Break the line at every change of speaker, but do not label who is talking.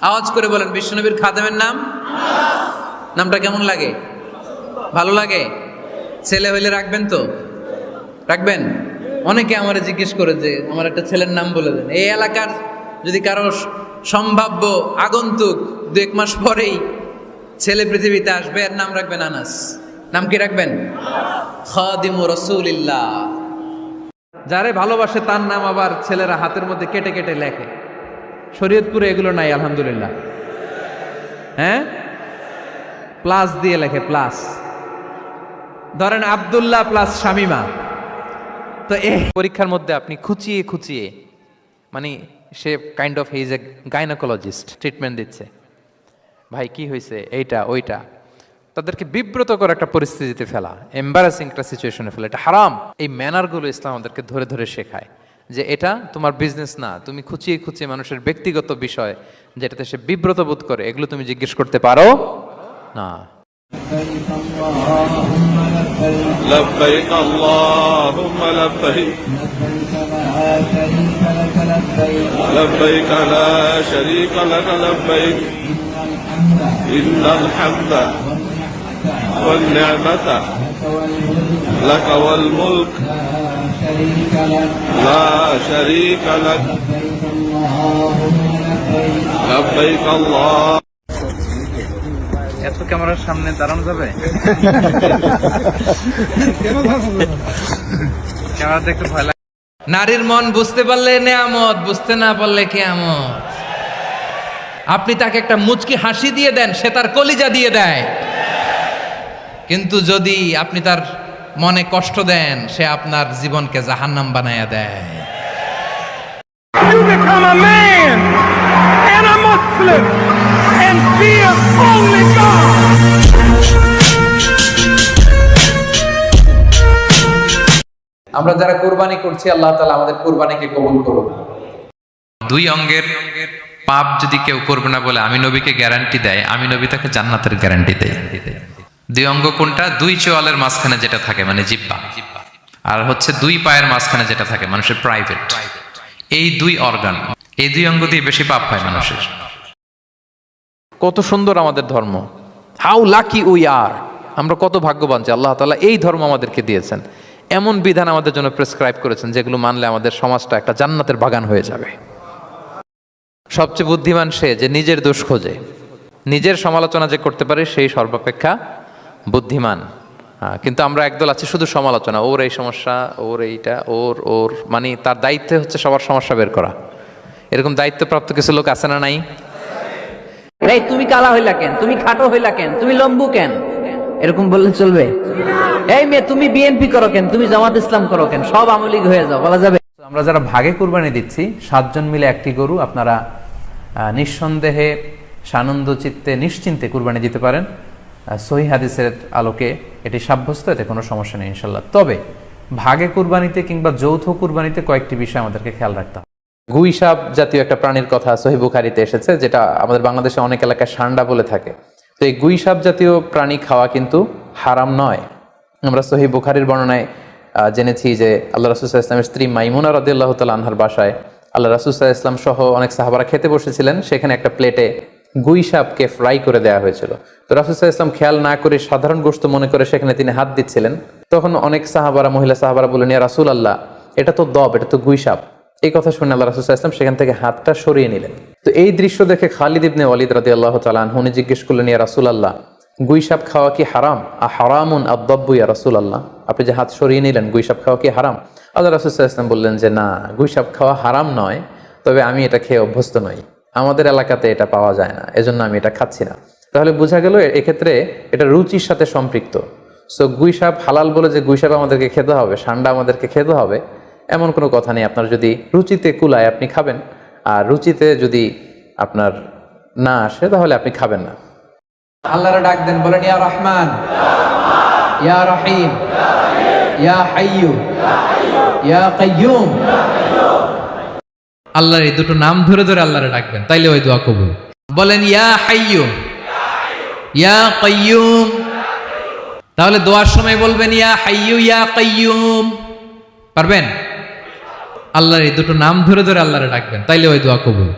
আওয়াজ করে বলেন বিশ্বনবীর খাদেমের নাম। নামটা কেমন লাগে? ভালো লাগে? ছেলে হইলে রাখবেন তো? রাখবেন? অনেকে আমারে জিজ্ঞেস করে যে আমার একটা ছেলের নাম বলে দেন। এই এলাকার যদি কারো সম্ভাব্য আগন্তুক 2-1 মাস পরেই ছেলে পৃথিবীতে আসবে, এর নাম রাখবেন আনাস। নাম কি রাখবেন? খাদিমু রাসূলিল্লাহ। যারে ভালোবাসে তার নাম আবার ছেলেরা হাতের মধ্যে কেটে কেটে লেখে। শরীয়তপুরে এগুলো নাই আলহামদুলিল্লাহ। হ্যাঁ, প্লাস দিয়ে লেখে, প্লাস। ধরেন আব্দুল্লাহ প্লাস শামিমা। তো এই পরীক্ষার মধ্যে আপনি খুঁচিয়ে খুঁচিয়ে, মানে সে kind of he is a gynaecologist, treatment দিচ্ছে, ভাই কি হয়েছে, এইটা ওইটা, তাদেরকে বিব্রত করে একটা পরিস্থিতিতে ফেলা, এম্বারাসিং একটা সিচুয়েশনে ফেলা, এটা হারাম। এই ম্যানারগুলো ইসলাম আমাদেরকে ধরে ধরে শেখায় যে এটা তোমার বিজনেস না, তুমি খুঁচিয়ে খুঁচিয়ে মানুষের ব্যক্তিগত বিষয় যেটাতে সে বিব্রত বোধ করে, এগুলো তুমি জিজ্ঞেস করতে পারো না।
لبيك اللهم لبيك لبيك لا شريك لك لبيك إن الحمد والنعمة لك والملك لا شريك لك لبيك الله।
এত ক্যামেরার সামনে দাঁড়ানো যাবে? ক্যামেরা দেখতে ভয় লাগে। নারীর মন বুঝতে পারলে নেয়ামত, বুঝতে না পারলে কিয়ামত। আপনি তাকে একটা মুচকি হাসি দিয়ে দেন, সে তার কলিজা দিয়ে দেয়। কিন্তু যদি আপনি তার মনে কষ্ট দেন, সে আপনার জীবনকে জাহান্নাম বানায়া দেয়।
You become a man and a Muslim and fear only God.
আমরা যারা কুরবানি করছি, আল্লাহ তাআলা আমাদের কুরবানিকে কবুল করুন। 2 অঙ্গের পাপ যদি কেউ করবে না বলে আমি নবীকে গ্যারান্টি দেয়, আমি নবী তাকে জান্নাতের গ্যারান্টি দেয়। 2 অঙ্গ কোনটা? 2 চোয়ালের মাঝখানে যেটা থাকে মানে জিহ্বা, আর হচ্ছে 2 পায়ের মাঝখানে যেটা থাকে মানুষের প্রাইভেট। এই 2 অর্গান, এই 2 অঙ্গ দিয়ে বেশি পাপ হয় মানুষের। কত সুন্দর আমাদের ধর্ম, হাউ লাকি উই আর। আমরা কত ভাগ্যবান যে আল্লাহ তাআলা এই ধর্ম আমাদেরকে দিয়েছেন, এমন বিধান আমাদের জন্য প্রেসক্রাইব করেছেন যেগুলো মানলে আমাদের সমাজটা একটা জান্নাতের বাগান হয়ে যাবে। সবচেয়ে বুদ্ধিমান সে যে নিজের দোষ খোঁজে, নিজের সমালোচনা যে করতে পারে সেই সর্বাপেক্ষা বুদ্ধিমান। কিন্তু আমরা একদল আছি শুধু সমালোচনা, ওর এই সমস্যা, ওর এইটা, ওর মানে তার দায়িত্ব হচ্ছে সবার সমস্যা বের করা। এরকম দায়িত্বপ্রাপ্ত কিছু লোক আছে না নাই?
এই তুমি কালা হইলা কেন, তুমি খাটো হইলা কেন, তুমি লম্বু কেন, এরকম বললে চলবে? এই মেয়ে তুমি বিএনপি করো কেন, তুমি জামাত ইসলাম করো কেন, সব আওয়ামী লীগ হয়ে যাও, বলা যাবে?
আমরা যারা ভাগে কুরবানি দিচ্ছি 7 জন মিলে একটি গরু, আপনারা নিঃসন্দেহে সানন্দ চিত্তে নিশ্চিন্তে কুরবানি দিতে পারেন। সহিহ হাদিসের আলোকে এটি সাব্যস্ত, এতে কোনো সমস্যা নেই ইনশাল্লাহ। তবে ভাগে কুরবানিতে কিংবা যৌথ কুরবানিতে কয়েকটি বিষয় আমাদেরকে খেয়াল রাখতে হবে। গুই সাপ জাতীয় একটা প্রাণীর কথা সহিহ বুখারীতে এসেছে, যেটা আমাদের বাংলাদেশে অনেক এলাকায় ষান্ডা বলে থাকে। তো এই গুই সাপ জাতীয় প্রাণী খাওয়া কিন্তু হারাম নয়। আমরা সহিহ বুখারীর বর্ণনায় জেনেছি যে আল্লাহ রাসূল সাল্লাল্লাহু আলাইহি ওয়াসাল্লামের স্ত্রী মাইমুনা রাদিয়াল্লাহু তাআলা আনহার বাসায় আল্লাহ রাসূল সাল্লাল্লাহু আলাইহি ওয়াসাল্লাম সহ অনেক সাহাবারা খেতে বসেছিলেন। সেখানে একটা প্লেটে গুই সাপকে ফ্রাই করে দেওয়া হয়েছিল। তো রাসূল সাল্লাল্লাহু আলাইহি ওয়াসাল্লাম খেয়াল না করে সাধারণ গোশত মনে করে সেখানে তিনি হাত দিচ্ছিলেন। তখন অনেক সাহাবারা, মহিলা সাহাবারা বললেন, ইয়া রাসূলুল্লাহ, এটা তো দব, এটা তো গুই সাপ। এই কথা শুনে আল্লাহ রাসূল সাল্লাল্লাহু আলাইহি ওয়াসাল্লাম সেখান থেকে হাতটা সরিয়ে নিলেন। তো এই দৃশ্য দেখে খালিদ ইবনে ওয়ালিদ রাদিয়াল্লাহু তাআলা আনহু উনি জিজ্ঞেস করলেন, ইয়া রাসূলুল্লাহ, গুই সাপ খাওয়া কি হারাম? হারামুন আদ-দাব্বু ইয়া রাসূলুল্লাহ, আপনি যে হাত সরিয়ে নিলেন, গুই সাপ খাওয়া কি হারাম? আল্লাহ রাসূল সাল্লাল্লাহু আলাইহি ওয়াসাল্লাম বললেন যে না, গুই সাপ খাওয়া হারাম নয়, তবে আমি এটা খেয়ে অভ্যস্ত নই, আমাদের এলাকাতে এটা পাওয়া যায় না, এজন্য আমি এটা খাচ্ছি না। তাহলে বোঝা গেল এক্ষেত্রে এটা রুচির সাথে সম্পৃক্ত। সো গুই সাপ হালাল বলে যে গুই সাপ আমাদেরকে খেতে হবে, ষান্ডা আমাদেরকে খেতে হবে, এমন কোনো কথা নেই। আপনার যদি রুচিতে কুলায় আপনি খাবেন, আর রুচিতে যদি আপনার না আসে তাহলে আপনি খাবেন না। আল্লাহর ডাক দেন, বলেন ইয়া রহমান, ইয়া রহিম, ইয়া হাইয়্যু, ইয়া কাইয়্যুম। আল্লাহর এই দুটো নাম ধরে ধরে আল্লাহরে ডাকবেন, তাইলে ওই দোয়া কবুল। বলেন ইয়া হাইয়্যু, ইয়া কাইয়্যুম। তাহলে দোয়ার সময় বলবেন ইয়া হাইয়্যু, ইয়া কাইয়্যুম। পারবেন? আল্লাহর এই দুটো নাম ধরে ধরে আল্লাহরে ডাকবেন, তাইলে ওই দোয়া কবুল।